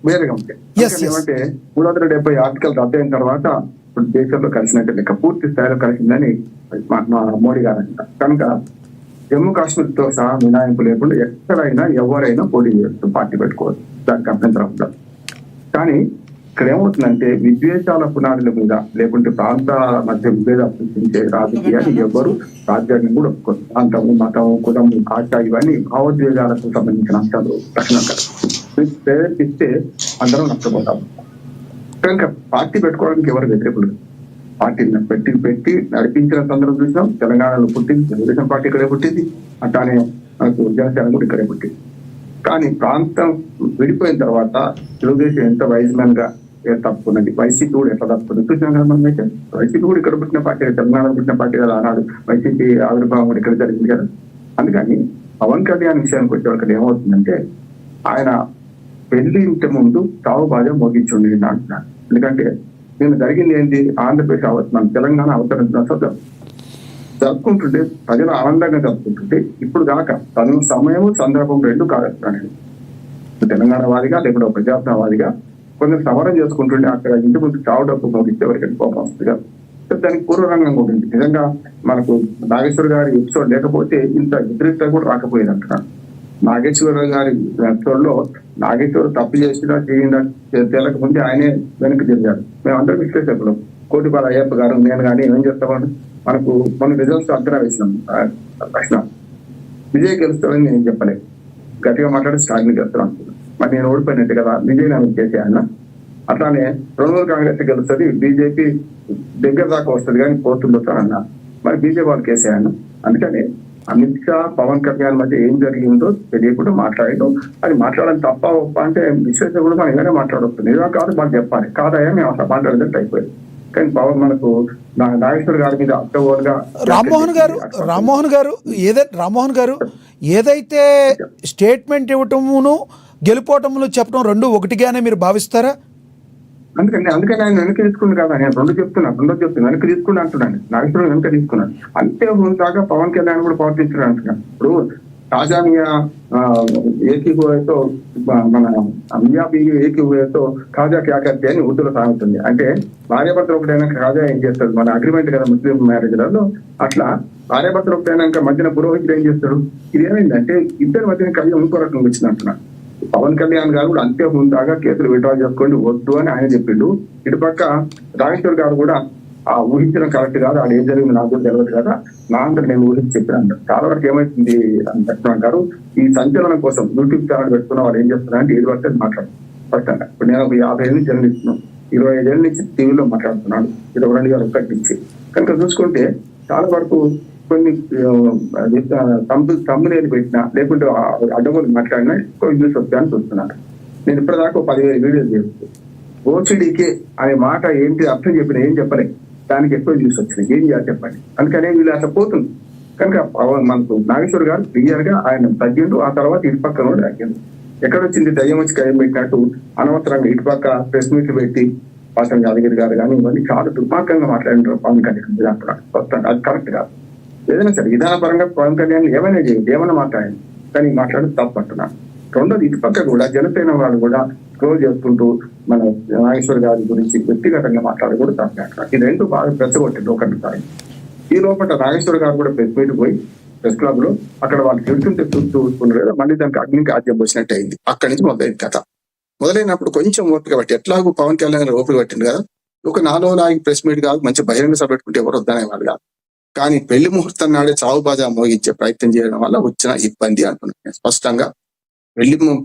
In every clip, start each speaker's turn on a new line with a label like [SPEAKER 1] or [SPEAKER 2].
[SPEAKER 1] వేరేగా ఉంటాయి. ఏమంటే 370 ఆర్టికల్ రద్దు అయిన తర్వాత ఇప్పుడు దేశంలో కలిసినట్టు లెక్క, పూర్తి స్థాయిలో కలిసిందని మోడీ గారు అంటారు. కనుక జమ్మూ కాశ్మీర్ తో సహా మినహాయింపు లేకుండా ఎక్కడైనా ఎవరైనా పోటీ చేయొచ్చు, పార్టీ పెట్టుకోవచ్చు, దానికి అభ్యంతరం ఉండదు. కానీ ఇక్కడ ఏమవుతుందంటే విద్వేషాల పునాదుల మీద లేకుంటే ప్రాంతాల మధ్య విభేదాలు సృష్టించే రాజకీయాన్ని ఎవరు రాజ్యాంగం కూడా ఒప్పుకోరు. ప్రాంతము, మతము, కులము, భాష ఇవన్నీ భావోద్వేగాలకు సంబంధించిన అంశాలు ప్రేరేపిస్తే అందరం నష్టపోతాము. కనుక పార్టీ పెట్టుకోవడానికి ఎవరు వ్యతిరేకులు? పార్టీని పెట్టి నడిపించిన సందర్భం చూసినాం. తెలంగాణలో పుట్టింది తెలుగుదేశం పార్టీ ఇక్కడే పుట్టింది, అట్లానే మనకు జనసేన కూడా ఇక్కడే పుట్టింది. కానీ ప్రాంతం విడిపోయిన తర్వాత తెలుగుదేశం ఎంత వైజ్ మ్యాన్ గా తప్పుకున్నది, వైసీపీ కూడా ఎట్లా తప్పుకున్నది చూసినాం కదా. మనం అయితే వైసీపీ కూడా ఇక్కడ పుట్టిన పార్టీ, తెలంగాణలో పుట్టిన పార్టీ కదా. ఆనాడు వైసీపీ ఆవిర్భావం కూడా ఇక్కడ జరిగింది కదా. అందుకని పవన్ కళ్యాణ్ విషయానికి వచ్చేవాళ్ళకి ఏమవుతుందంటే ఆయన పెళ్లి ఇంటి ముందు చావు బాధ మోగించుండి అంటున్నాను. ఎందుకంటే నేను జరిగింది ఏంటి, ఆంధ్రప్రదేశ్ అవతరణ తెలంగాణ అవతరించిన జరుపుకుంటుంటే ప్రజలు ఆనందంగా జరుపుకుంటుంటే ఇప్పుడు దాకా తన సమయము సందర్భం రెండు కాదు. తెలంగాణ వాదిగా లేకుండా ప్రజాస్వామ్యవాదిగా కొంచెం సవరణ చేసుకుంటుంటే అక్కడ ఇంటి ముందు చావు డబ్బు మోగిస్తే ఎవరికైనా కోపం వస్తుంది కదా. దానికి పూర్వరంగంగా ఉంటుంది. నిజంగా మనకు నాగేశ్వర గారి ఎపిసోడ్ లేకపోతే ఇంత వ్యతిరేకత కూడా రాకపోయేది అంటున్నాను. నాగేశ్వర గారి ఎపిసోడ్ లో నాగేశ్వర తప్పు చేసినా చేయిందా తేలక ముందే ఆయనే వెనక్కి తిరిగాడు. మేమందరం విశ్లేషకులు, కోటిపాల అయ్యప్ప గారు, నేను కానీ ఏం చేస్తామని మనకు మన రిజల్ట్స్ అంచనా వేసినాం. ప్రశ్న విజయ్ గెలుస్తామని నేను చెప్పలేదు, గట్టిగా మాట్లాడి స్టార్టింగ్ గెలుస్తాను అనుకున్నాను. మరి నేను ఓడిపోయినట్టు కదా, విజయ్ నన్ను చేసేయన్న. అట్లానే తృణమూల్ కాంగ్రెస్ గెలుస్తుంది, బీజేపీ దగ్గర దాకా వస్తుంది కానీ పోతుంది వస్తానన్నా. మరి బీజేపీ వాళ్ళకి వేసేయన్న. అందుకని అమిత్ షా పవన్ కళ్యాణ్ మధ్య ఏం జరిగిందో తెలియకుండా మాట్లాడడం, అది మాట్లాడడం తప్ప ఒప్ప అంటే విశ్లేషణ కూడా మనం ఏమైనా మాట్లాడవచ్చు. నిజం కాదు మాకు చెప్పాలి, కాదయా మేము అసలు మాట్లాడేదంటే అయిపోయింది. కానీ పవన్ మనకు నాగేశ్వర గారి మీద అక్టోబర్గా
[SPEAKER 2] రామ్మోహన్ గారు ఏదైతే స్టేట్మెంట్ ఇవ్వటమును గెలుపోవటమును చెప్పడం రెండు ఒకటిగానే మీరు భావిస్తారా?
[SPEAKER 1] అందుకని ఆయన వెనక్కి తీసుకున్నాను కదా. నేను రెండో చెప్తున్నాను వెనక్కి తీసుకుని అంటున్నాను. నాగేశ్వరం వెనక్కి తీసుకున్నాను. అంతే దాకా పవన్ కళ్యాణ్ కూడా ప్రవర్తించాడు అంటున్నాను. ఇప్పుడు కాజామియా ఏకీతో మన మియాబీ ఏకీతో కాజా క్యాకర్తే అని ఉర్దూలో సాగుతుంది. అంటే భార్యాభర్తలు ఒకటైనాక కాజా ఏం చేస్తాడు, మన అగ్రిమెంట్ కదా ముస్లిం మ్యారేజ్లలో. అట్లా భార్యాభర్తలు ఒకటైనాక మధ్యన పురోహితుడు ఏం చేస్తాడు. ఇది ఏమైందంటే ఇద్దరి మధ్యన కలిసి ఇంకో రకంగా వచ్చింది అంటున్నాను. పవన్ కళ్యాణ్ గారు కూడా అంతే హుందాగా కేసులు విత్డ్రా చేసుకోండి వద్దు అని ఆయన చెప్పిండు. ఇటుపక్క నాగేశ్వర్ గారు కూడా ఆ ఊహించడం కరెక్ట్ కాదు, ఆడ ఏం జరిగింది నాకు కూడా తెలియదు కదా, నా అందరూ నేను ఊహించి చెప్పిన. చాలా వరకు ఏమైతుంది లక్ష్మణ్ గారు, ఈ సంచలనం కోసం యూట్యూబ్ ఛానల్ పెట్టుకున్న వాళ్ళు ఏం చేస్తున్నారంటే 7 వర్షాలు మాట్లాడుతున్నాను. ఫస్ట్ అంట ఇప్పుడు నేను ఒక 50 ఏళ్ళ నుంచి జర్నలిస్తున్నాను, 25 ఏళ్ళ నుంచి టీవీలో మాట్లాడుతున్నాను, 2001 నుంచి. కనుక చూసుకుంటే చాలా వరకు కొన్ని తమ్మునేలు పెట్టినా లేకుంటే అడ్డగోలు మాట్లాడినా ఎక్కువ న్యూస్ వస్తాయని చూస్తున్నాను. నేను ఇప్పటిదాకా 15 వీడియోలు చేస్తాను. ఓసిడీకే అనే మాట ఏంటి అర్థం చెప్పిన ఏం చెప్పలేదు, దానికి ఎక్కువ న్యూస్ వచ్చినాయి. ఏం చేయాలి చెప్పండి. అందుకనే వీళ్ళు అసలు పోతుంది. కనుక మనకు నాగేశ్వర్ గారు క్లియర్ గా ఆయన తగ్గిండు. ఆ తర్వాత ఇటు పక్కన కూడా తగ్గిండు. ఎక్కడొచ్చింది దయ్యం వచ్చి కయ్యం పెట్టినట్టు అనవసరంగా ఇటు పక్క ప్రెస్ మీట్లు పెట్టి పాసం యాదగిరి గారు కానీ ఇవన్నీ చాలా దుర్మార్గంగా మాట్లాడినారు పవన్ కళ్యాణ్ అంటున్నారు. వస్తాను అది కరెక్ట్ కాదు. ఏదైనా సరే విధానపరంగా పవన్ కళ్యాణ్ ఏమైనా చేయండి, ఏమైనా మాట్లాడండి, కానీ మాట్లాడి తప్పు అంటున్నాను. రెండోది ఇటు పక్క కూడా జనసేన వాళ్ళు కూడా స్క్రోల్ చేసుకుంటూ మన నాగేశ్వర్ గారి గురించి వ్యక్తిగతంగా మాట్లాడి కూడా తప్పు అంటున్నారు. ఈ రెండు బాగా పెద్దగొట్టింది ఒకటిసారి. ఈ లోపల నాగేశ్వర్ గారు కూడా ప్రెస్ మీట్ పోయి ప్రెస్ క్లబ్ లో అక్కడ వాళ్ళు చెడుతుంటే చూసుకున్నారు కదా, మళ్ళీ దానికి అగ్నికి ఆద్యం వచ్చినట్టు అయింది. అక్కడి నుంచి మొదలైంది కథ. మొదలైనప్పుడు కొంచెం ఓపిక పట్టి ఎట్లాగూ పవన్ కళ్యాణ్ ఓపిక పట్టింది కదా, ఒక 4 రోజులు ప్రెస్ మీట్ కాదు, మంచి బహిరంగ సభ పెట్టుకుంటే ఎవరు వద్దనేవాళ్ళు కాదు. కానీ పెళ్లి ముహూర్తం నాడే చావు బాజా మోగించే ప్రయత్నం చేయడం వల్ల వచ్చిన ఇబ్బంది అంటున్నాను స్పష్టంగా.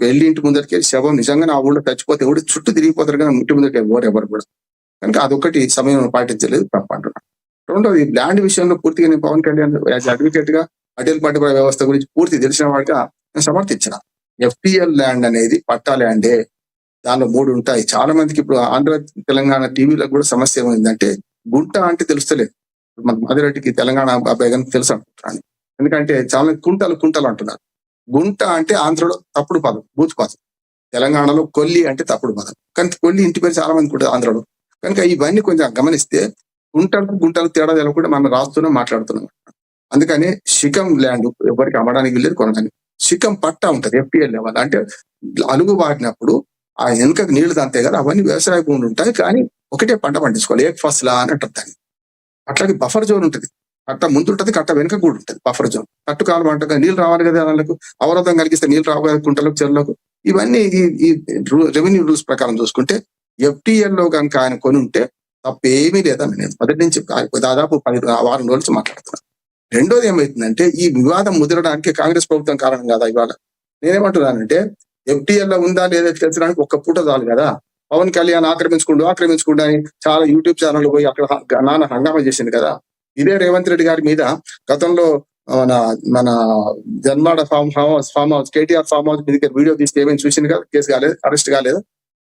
[SPEAKER 1] పెళ్లి ఇంటి ముందరికి శవం నిజంగా నా ఊళ్ళో చచ్చిపోతే ఎవరు చుట్టూ తిరిగిపోతారు కానీ ఇంటి ముందరికి ఎవరు కూడా. కనుక అదొకటి సమయం పాటించలేదు, తప్ప అంటున్నాను. రెండోది ల్యాండ్ విషయంలో పూర్తిగా నేను పవన్ కళ్యాణ్ యాజ్ అడ్వకేట్ గా అటల్ పార్టీ వ్యవస్థ గురించి పూర్తి తెలిసిన వాడిగా నేను సమర్థించిన. FTL ల్యాండ్ అనేది పట్టా ల్యాండే, దానిలో 3 ఉంటాయి. చాలా మందికి ఇప్పుడు ఆంధ్ర తెలంగాణ టీవీలో కూడా సమస్య ఏమైందంటే గుంట అంటే తెలుస్తలేదు. మన మాదిరెడ్డికి తెలంగాణ అబ్బాయి కానీ తెలుసు అనుకుంటున్నాను. ఎందుకంటే చాలా కుంటలు అంటున్నారు. గుంట అంటే ఆంధ్రలో తప్పుడు పదం, బూత్ పదం. తెలంగాణలో కొల్లి అంటే తప్పుడు పదం. కానీ కొల్లి ఇంటి పేరు చాలా మందికి ఉంటుంది ఆంధ్రలో. కనుక ఇవన్నీ కొంచెం గమనిస్తే గుంటలు తేడా తెలకుండా మనం రాస్తున్నాం, మాట్లాడుతున్నాం. అందుకని శిఖం ల్యాండ్ ఎవరికి అమ్మడానికి వెళ్ళేది, కొనడానికి. శిఖం పట్టా ఉంటుంది FTL లెవెల్. అంటే అలుగు వాడినప్పుడు ఆ వెనుకకు నీళ్లు తాంతాయి కదా, అవన్నీ వ్యవసాయ భూములు ఉంటాయి, కానీ ఒకటే పంట పండించుకోవాలి, ఏక్ ఫస్లా అని అంటారు దాన్ని. అట్లాగే బఫర్ జోన్ ఉంటుంది, కట్ట ముందు ఉంటుంది, కట్ట వెనుక కూడా ఉంటుంది బఫర్ జోన్. కట్టు కాలం అంటే నీళ్ళు రావాలి కదా, వాళ్ళకు అవరోధం కలిగిస్తే నీళ్ళు రావు కదా కుంటలకు చెరువులకు. ఇవన్నీ ఈ రెవెన్యూ రూల్స్ ప్రకారం చూసుకుంటే FTL లో కనుక ఆయన కొని ఉంటే తప్పేమీ లేదని నేను మొదటి నుంచి దాదాపు 10 వారం రోజుల నుంచి మాట్లాడుతున్నాను. రెండోది ఏమైతుందంటే ఈ వివాదం ముదరడానికి కాంగ్రెస్ ప్రభుత్వం కారణం కదా. ఇవాళ నేనేమంటున్నానంటే FTL లో ఉందా లేదా తెలుసడానికి ఒక్క పూట చాలు కదా. పవన్ కళ్యాణ్ ఆక్రమించుకుంటూ అని చాలా యూట్యూబ్ ఛానల్ పోయి అక్కడ నాన్న హంగామా చేసింది కదా. ఇదే రేవంత్ రెడ్డి గారి మీద గతంలో మన Janwada farm house KTR farm house మీద వీడియో తీస్తే ఏమైనా చూసింది కదా, కేసు కాలేదు, అరెస్ట్ కాలేదు.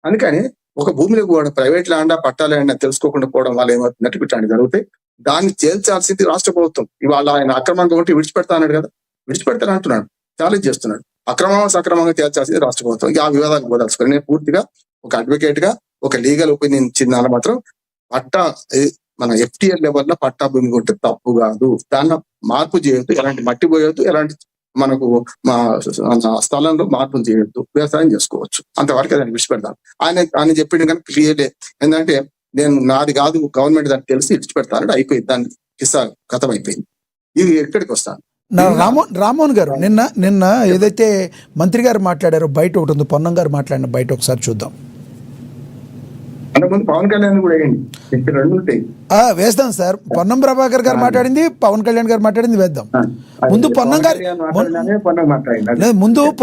[SPEAKER 1] అందుకని ఒక భూమిలో కూడా ప్రైవేట్ ల్యాండా పట్టా ల్యాండా తెలుసుకోకుండా పోవడం వల్ల ఏమవుతున్నట్టు ఇట్లాంటి జరుగుతాయి. దాన్ని తేల్చాల్సింది రాష్ట్ర ప్రభుత్వం. ఇవాళ ఆయన అక్రమంగా ఉంటే విడిచిపెడతా అన్నాడు కదా, విడిచిపెడతాను అంటున్నాడు, ఛాలెంజ్ చేస్తున్నాడు. సక్రమంగా తేల్చాల్సింది రాష్ట్ర ప్రభుత్వం. ఆ వివాదాలకు పోదాల్సుకొని నేను పూర్తిగా ఒక అడ్వకేట్ గా ఒక లీగల్ ఒపీనియన్ ఇచ్చిన మాత్రం పట్టా మన FTL లెవెల్లో పట్టా భూమి ఉంటే తప్పు కాదు, దాన్ని మార్పు చేయొద్దు, ఎలాంటి మట్టి పోయొద్దు, ఎలాంటి మనకు మా స్థలంలో మార్పులు చేయొద్దు, వ్యవసాయం చేసుకోవచ్చు, అంతవరకు దాన్ని విడిచిపెడతాను. ఆయన చెప్పింది కానీ క్లియర్లే ఏంటంటే నేను నాది కాదు గవర్నమెంట్ దాన్ని తెలిసి విడిచిపెడతాను, అయిపోయింది, దాన్ని కిస్సా కథం అయిపోయింది. ఇది ఎక్కడికి వస్తాను.
[SPEAKER 2] రామ్మోహన్ గారు నిన్న ఏదైతే మంత్రి గారు మాట్లాడారో బయట ఒకటి ఉంది, పొన్నం గారు మాట్లాడిన బయట ఒకసారి చూద్దాం.
[SPEAKER 1] అంతకుముందు పవన్ కళ్యాణ్ కూడా రెండు ఉంటాయి,
[SPEAKER 2] వేద్దాం సార్. పొన్నం ప్రభాకర్ గారు మాట్లాడింది, పవన్ కళ్యాణ్ గారు మాట్లాడింది వేద్దాం. ముందు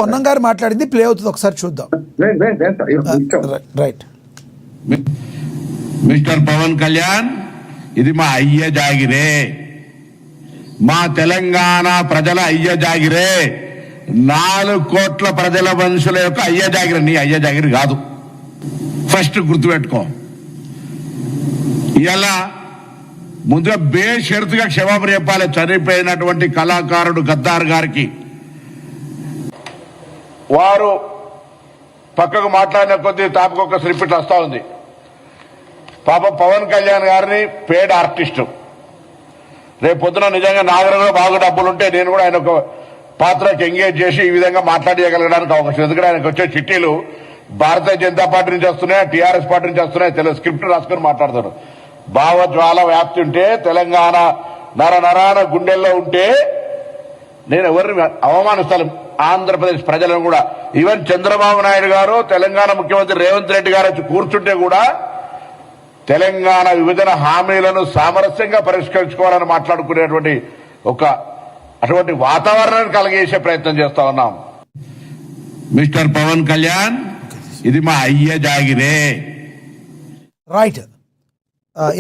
[SPEAKER 2] పొన్నం గారు మాట్లాడింది ప్లే అవుతుంది, ఒకసారి చూద్దాం. రైట్.
[SPEAKER 3] మిస్టర్ పవన్ కళ్యాణ్, ఇది మా అయ్య జాగిరే, మా తెలంగాణ ప్రజల అయ్య జాగిరే, 4 కోట్ల ప్రజల మనుషుల యొక్క అయ్య జాగిరే, నీ అయ్య జాగిరి కాదు, ఫస్ట్ గుర్తుపెట్టుకో. ఇలా ముందుగా బేషరతుగా క్షమాపణ చెప్పాలి చనిపోయినటువంటి కళాకారుడు గద్దార్ గారికి. వారు పక్కకు మాట్లాడిన కొద్దీ తాపకొక స్లిప్పిట్ వస్తా ఉంది. పాప పవన్ కళ్యాణ్ గారిని పేడ్ ఆర్టిస్టు, రేపు పొద్దున నిజంగా నాగరంలో బాగా డబ్బులుంటే నేను కూడా ఆయన ఒక పాత్రకి ఎంగేజ్ చేసి ఈ విధంగా మాట్లాడగలగడానికి అవకాశం. ఎందుకంటే ఆయనకు వచ్చే చిట్టీలు భారతీయ జనతా పార్టీ నుంచి వస్తున్నాయి, TRS పార్టీ నుంచి వస్తున్నాయి, తెలుగు స్క్రిప్ట్ రాసుకొని మాట్లాడతాడు. భావజ్వాల వ్యాప్తి ఉంటే, తెలంగాణ నరాన గుండెల్లో ఉంటే నేను ఎవరిని అవమానిస్తాను, ఆంధ్రప్రదేశ్ ప్రజలను కూడా. ఈవెన్ చంద్రబాబు నాయుడు గారు, తెలంగాణ ముఖ్యమంత్రి రేవంత్ రెడ్డి గారు వచ్చి కూర్చుంటే కూడా తెలంగాణ విభజన హామీలను సామరస్యంగా పరిష్కరించుకోవాలని మాట్లాడుకునేటువంటి అటువంటి వాతావరణాన్ని కలిగేసే ప్రయత్నం చేస్తా ఉన్నాం. మిస్టర్ పవన్ కళ్యాణ్, ఇది మా అయ్య జాగిరే.
[SPEAKER 2] రైట్.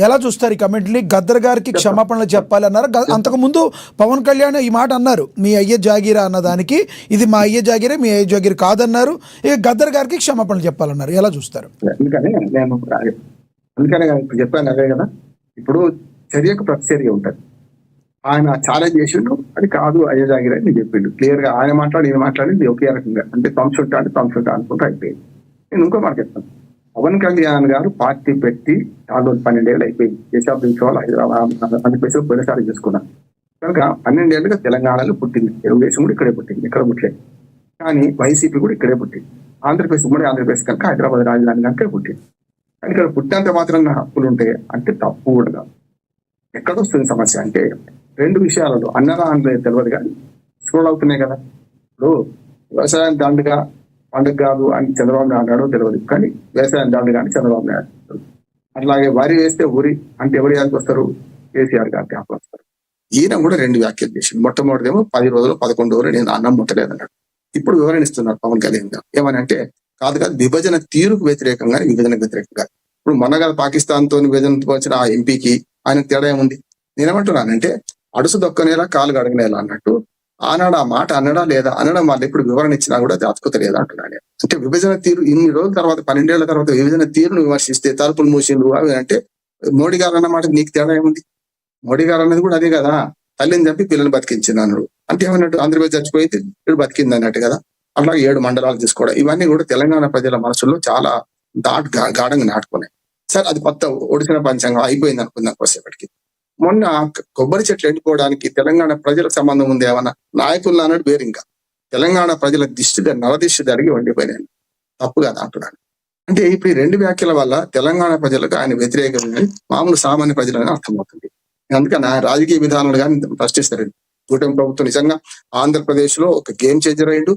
[SPEAKER 2] ఎలా చూస్తారు ఈ కమెంట్ని? గద్దర్ గారికి క్షమాపణలు చెప్పాలి అన్నారు. అంతకుముందు పవన్ కళ్యాణ్ ఈ మాట అన్నారు, మీ అయ్య జాగిరా అన్నదానికి ఇది మా అయ్య జాగిరే, మీ అయ్య జాగిరి కాదన్నారు. ఇక గద్దర్ గారికి క్షమాపణలు చెప్పాలన్నారు. ఎలా చూస్తారు?
[SPEAKER 1] అందుకనే ఇప్పుడు చెప్పాను అదే కదా, ఇప్పుడు చర్యకు ప్రతిచర్య ఉంటుంది. ఆయన ఛాలెంజ్ చేసిండు, అది కాదు అయ్య జాగిరా అని చెప్పిండు క్లియర్ గా. ఆయన మాట్లాడింది ఒకే రకంగా, అంటే సంసుంటా అనుకుంటా అయిపోయింది. నేను ఇంకో మాట చెప్తాను. పవన్ కళ్యాణ్ గారు పార్టీ పెట్టి 12 ఏళ్ళు అయిపోయింది. దేశాభివృద్ధి హైదరాబాద్ ఆంధ్రప్రదేశ్ పోయినసారి చేసుకున్నాను కనుక 12 ఏళ్ళుగా తెలంగాణలో పుట్టింది. తెలుగుదేశం కూడా ఇక్కడే పుట్టింది, ఇక్కడ పుట్టలేదు. కానీ వైసీపీ కూడా ఇక్కడే పుట్టింది. ఉమ్మడి ఆంధ్రప్రదేశ్ కనుక హైదరాబాద్ రాజధాని కనుక పుట్టింది. కానీ ఇక్కడ పుట్టినంత మాత్రం హక్కులు ఉంటాయి అంటే తప్పు కూడా కాదు. ఎక్కడొస్తుంది సమస్య అంటే 2 విషయాలలో అన్నదా అనలేదు తెలియదు, కానీ స్క్రోల్ అవుతున్నాయి కదా. ఇప్పుడు వ్యవసాయం దండుగా పండుగ కాదు అని చంద్రబాబు నాయుడు అన్నాడో తెలియదు, కానీ వ్యవసాయం దండుగా అని చంద్రబాబు నాయుడు. అట్లాగే వరి వేస్తే ఊరి అంటే ఎవరి యాదకి వస్తారు, కేసీఆర్ గారికి ఆకు వస్తారు. ఈయన కూడా 2 వ్యాఖ్యలు చేసింది. మొట్టమొదటిదేమో 10 రోజులు 11 రోజులు నేను అన్నం ముట్టలేదన్నాడు. ఇప్పుడు వివరణ ఇస్తున్నారు పవన్ కళ్యాణ్ గారు. ఏమని అంటే కాదు విభజన తీరుకు వ్యతిరేకంగా, విభజనకు వ్యతిరేకంగా. ఇప్పుడు మొన్న కదా పాకిస్తాన్ తో విభజనతో వచ్చిన ఆ ఎంపీకి ఆయన తేడా ఏముంది? నేనేమంటున్నానంటే అడుసు దొక్కనేలా కాలు గడగనేలా అన్నట్టు ఆనాడు ఆ మాట అన్నడా లేదా అనడం వల్ల ఇప్పుడు వివరణ ఇచ్చినా కూడా జాతకత లేదా అంటున్నాను. అంటే విభజన తీరు ఇన్ని రోజుల తర్వాత 12 ఏళ్ల తర్వాత విభజన తీరును విమర్శిస్తే తలుపులు మూసిండ్రు అవి అంటే మోడీ గారు అన్నమాట నీకు తేడా ఏముంది? మోడీ గారు అన్నది కూడా అదే కదా, తల్లిని చంపి పిల్లల్ని బతికించింది అన్నాడు. అంటే ఏమన్నట్టు ఆంధ్రప్రదేశ్ చచ్చిపోయింది ఇప్పుడు బతికింది అన్నట్టు కదా. అలాగే 7 మండలాలు తీసుకోవడం, ఇవన్నీ కూడా తెలంగాణ ప్రజల మనసుల్లో చాలా గాఢంగా నాటుకున్నాయి. సరే అది కొత్త ఒడిసిన పంచాంగం అయిపోయింది అనుకుందాం కొద్దిసేపటికి. మొన్న కొబ్బరి చెట్లు ఎండిపోవడానికి తెలంగాణ ప్రజలకు సంబంధం ఉంది ఏమన్నా? నాయకులు అన్నాడు వేరు. ఇంకా తెలంగాణ ప్రజల నరదిష్టి జరిగి వండిపోయినాయి. తప్పు కదా అంటున్నాను.
[SPEAKER 4] అంటే ఇప్పుడు ఈ రెండు వ్యాఖ్యల వల్ల తెలంగాణ ప్రజలకు ఆయన వ్యతిరేకంగా మామూలు సామాన్య ప్రజలని అర్థమవుతుంది. అందుకని ఆయన రాజకీయ విధానాలు కానీ ప్రశ్నిస్తారండి. కూటమి ప్రభుత్వం నిజంగా ఆంధ్రప్రదేశ్ లో ఒక గేమ్ చేంజర్ అయిండు.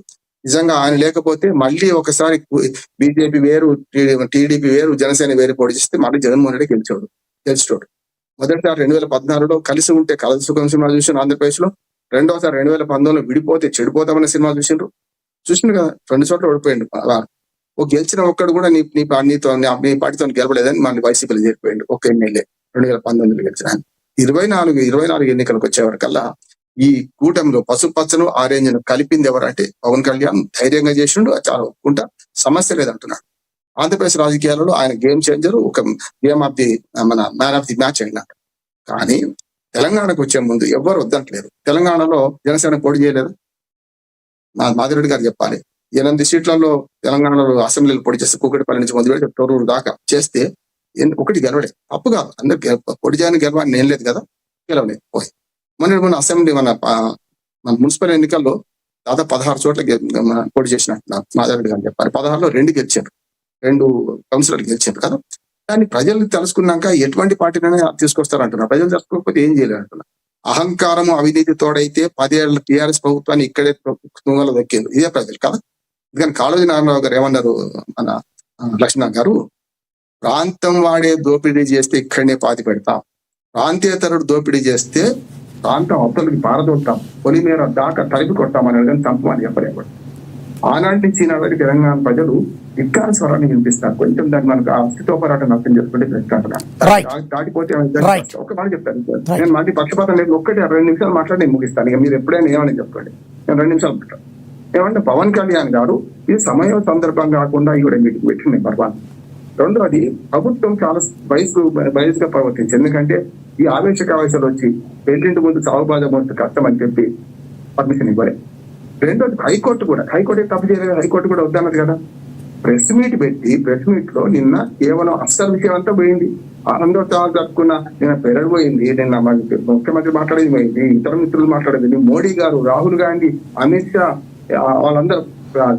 [SPEAKER 4] నిజంగా ఆయన లేకపోతే మళ్ళీ ఒకసారి బీజేపీ వేరు, టీడీపీ వేరు, జనసేన వేరు పోటీ చేస్తే మళ్ళీ జగన్మోహన్ రెడ్డి గెలిచాడు. మొదటిసారి 2014లో కలిసి ఉంటే కలసి సుఖం సినిమా చూసిన ఆంధ్రప్రదేశ్ లో, రెండోసారి 2019లో విడిపోతే చెడిపోతామనే సినిమా చూసిండు కదా, 2 చోట్ల ఓడిపోయిండు. గెలిచిన ఒక్కడు కూడా నీ పార్టీతో గెలవలేదని మళ్ళీ వైసీపీలో చేరిపోయిండు. ఒక ఎమ్మెల్యే 2019లో గెలిచిన. 24 ఎన్నికలకు వచ్చేవరకల్లా ఈ కూటమిలో పసుపచ్చను ఆరెంజ్ కలిపింది ఎవరంటే పవన్ కళ్యాణ్ ధైర్యంగా చేసిండు. చాలా ఒప్పుకుంటా, సమస్య లేదంటున్నాడు. ఆంధ్రప్రదేశ్ రాజకీయాలలో ఆయన గేమ్ చేంజర్, ఒక మ్యాన్ ఆఫ్ ది మ్యాచ్ అయినాడు. కానీ తెలంగాణకు వచ్చే ముందు ఎవ్వరు వద్దంటలేరు. తెలంగాణలో జనసేన పోటీ చేయలేదు. మాదిరెడ్డి గారు చెప్పాలి, 8 సీట్లలో తెలంగాణలో అసెంబ్లీలో పొడి చేస్తే కూకటిపల్లి నుంచి మొదలుపెట్టి తొర్రూరు దాకా చేస్తే ఒకటి గెలవలే. తప్పు కాదు, అందరు పొడి చేయని గెలవాలని ఏం లేదు కదా, గెలవలేదు పోయి. మొన్న అసెంబ్లీ మన మున్సిపల్ ఎన్నికల్లో దాదాపు 16 చోట్ల పోటీ చేసినట్టు మాధవరెడ్డి గారు చెప్పారు. 16లో 2 గెలిచారు, 2 కౌన్సిలర్లు గెలిచారు కదా. కానీ ప్రజలు తెలుసుకున్నాక ఎటువంటి పార్టీనైనా తీసుకొస్తారు అంటున్నారు. ప్రజలు తెలుసుకోకపోతే ఏం చేయలేరు అంటున్నారు. అహంకారము అవినీతి తోడైతే 10 ఏళ్ల టీఆర్ఎస్ ప్రభుత్వాన్ని ఇక్కడే తుంగలో దక్కింది. ఇదే ప్రజలు కదా. అందుకని కాళోజీ నారాయణరావు గారు ఏమన్నారు, మన లక్ష్మణ్ గారు, ప్రాంతం వాడే దోపిడీ చేస్తే ఇక్కడనే పాతి పెడతాం, ప్రాంతీయతరుడు దోపిడీ చేస్తే ప్రాంతం అవతలకి పారదోడతాం, పొలిమేర దాకా తరిపి కొడతామని కానీ చంపమని చెప్పలేకపోతే. ఆనాటి నుంచి ఈనాటి తెలంగాణ ప్రజలు విజ్ఞాన స్వరాన్ని వినిపిస్తారు. కొంచెం దాన్ని మనకు అస్థితో పోరాటం అర్థం చేసుకుంటే దాటిపోతే ఒక మాట చెప్తాను. నేను మళ్ళీ పక్షపాతం లేదు, 2 నిమిషాలు మాట్లాడి నేను ముగిస్తాను. ఇక మీరు ఎప్పుడైనా ఏమని చెప్పండి, నేను 2 నిమిషాలు మాట్లాడు. ఏమంటే పవన్ కళ్యాణ్ గారు ఈ సమయం సందర్భం కాకుండా ఈవిడ మీటింగ్ పెట్టింది నెంబర్ 1. రెండోది, ప్రభుత్వం చాలా వయసుగా ప్రవర్తించింది. ఎందుకంటే ఈ ఆవేశాలు వచ్చి పెళ్లింటి ముందు సాగుబాజ మోస్తూ కష్టం అని చెప్పి పర్మిషన్ ఇవ్వలేదు. రెండోది, హైకోర్టు తప్పు చేయలేదు, హైకోర్టు కూడా వద్దన్నది కదా. ప్రెస్ మీట్ పెట్టి ప్రెస్ మీట్ లో నిన్న కేవలం అస్సలు విషయం అంతా పోయింది. ఆనందోత్సవాలు జరుపుకున్న నిన్న పెరడు పోయింది, నిన్న ముఖ్యమంత్రి మాట్లాడేది పోయింది, ఇతర మిత్రులు మాట్లాడేది, మోడీ గారు, రాహుల్ గాంధీ, అమిత్ షా, వాళ్ళందరూ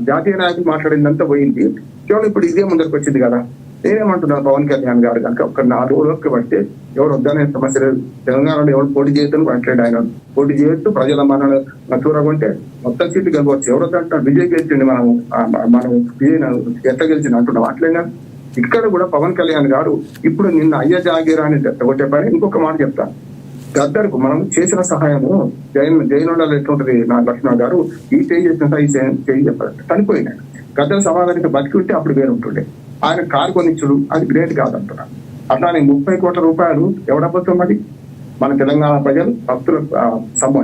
[SPEAKER 4] జాతీయ నాయకులు మాట్లాడిందంతా పోయింది. కేవలం ఇప్పుడు ఇదే ముందరికి వచ్చింది కదా. నేనేమంటున్నాను, పవన్ కళ్యాణ్ గారు కనుక ఒక 4 రోజులకు పడితే ఎవరు వద్దనే సమస్య లేదు. తెలంగాణలో ఎవరు పోటీ చేయొద్దని అంటాడు. ఆయన పోటీ చేయొచ్చు, ప్రజల మనల్ని చూరకుంటే మొత్తం సీట్లు గెలవచ్చు. ఎవరు వద్దంటున్నారు, విజయ్ గెలిచిండి, మనం విజయ్ ఎట్లా గెలిచింది అంటున్నాం. అట్లేనా ఇక్కడ కూడా పవన్ కళ్యాణ్ గారు ఇప్పుడు నిన్న అయ్య జాగీరా అని ఒకటే పని. ఇంకొక మాట చెప్తాను, గద్దర్కు మనం చేసిన సహాయము జైలుండాలి ఎట్లుంటది. నా లక్ష్మణ్ గారు ఈ చేసిన ఈ చేయి చెప్పారు, చనిపోయినాడు. గద్దర్ సమాధానికి బతికి ఉంటే అప్పుడు వేరు ఉంటుండే. ఆయన కారు కొనిచ్చుడు అది గ్రేట్ కాదంటున్నారు. అట్లానే 30 కోట్ల రూపాయలు ఎవడబ్బోతాం, అది మన తెలంగాణ ప్రజలు భక్తుల సొమ్ము.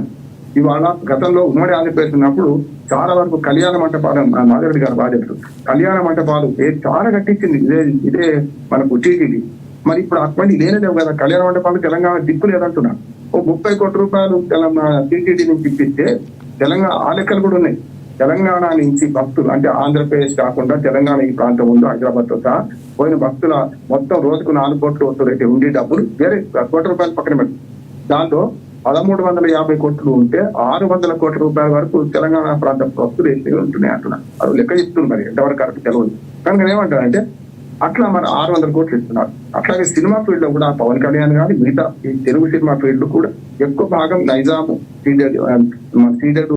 [SPEAKER 4] ఇవాళ గతంలో ఉమ్మడి ఆంధ్రప్రదేశ్ ఉన్నప్పుడు చాలా వరకు కళ్యాణ మంటపాలు, మాధవరెడ్డి గారు బాగా చెప్తారు, కళ్యాణ మంటపాలు చాలా కట్టించింది ఇదే మనకు టీటీడీ. మరి ఇప్పుడు అటువంటి లేనేలేవు కదా కళ్యాణ మండపాలు. తెలంగాణ దిక్కు లేదంటున్నారు. 30 కోట్ల రూపాయలు టీటీడీ నుంచి ఇప్పిస్తే తెలంగాణ ఆ లెక్కలు కూడా ఉన్నాయి. తెలంగాణ నుంచి భక్తులు అంటే ఆంధ్రప్రదేశ్ కాకుండా తెలంగాణ ఈ ప్రాంతం ఉందో హైదరాబాద్ తో సహా పోయిన భక్తుల మొత్తం రోజుకు 4 కోట్లు వస్తువులైతే ఉండే డబ్బులు వేరే కోట్ల రూపాయలు పక్కన పెట్టి దాంతో 1350 కోట్లు ఉంటే 600 కోట్ల రూపాయల వరకు తెలంగాణ ప్రాంత భక్తులు వేసి ఉంటున్నాయి అంటున్నారు. అది లెక్క చెప్తుంది, మరి ఎంతవరకు కరెక్ట్ తెలియదు. కనుక ఏమంటారంటే అట్లా మన 600 కోట్లు ఇస్తున్నారు. అట్లాగే సినిమా ఫీల్డ్ లో కూడా పవన్ కళ్యాణ్ కానీ మిగతా ఈ తెలుగు సినిమా ఫీల్డ్ కూడా ఎక్కువ భాగం నైజాము, సీడెడ్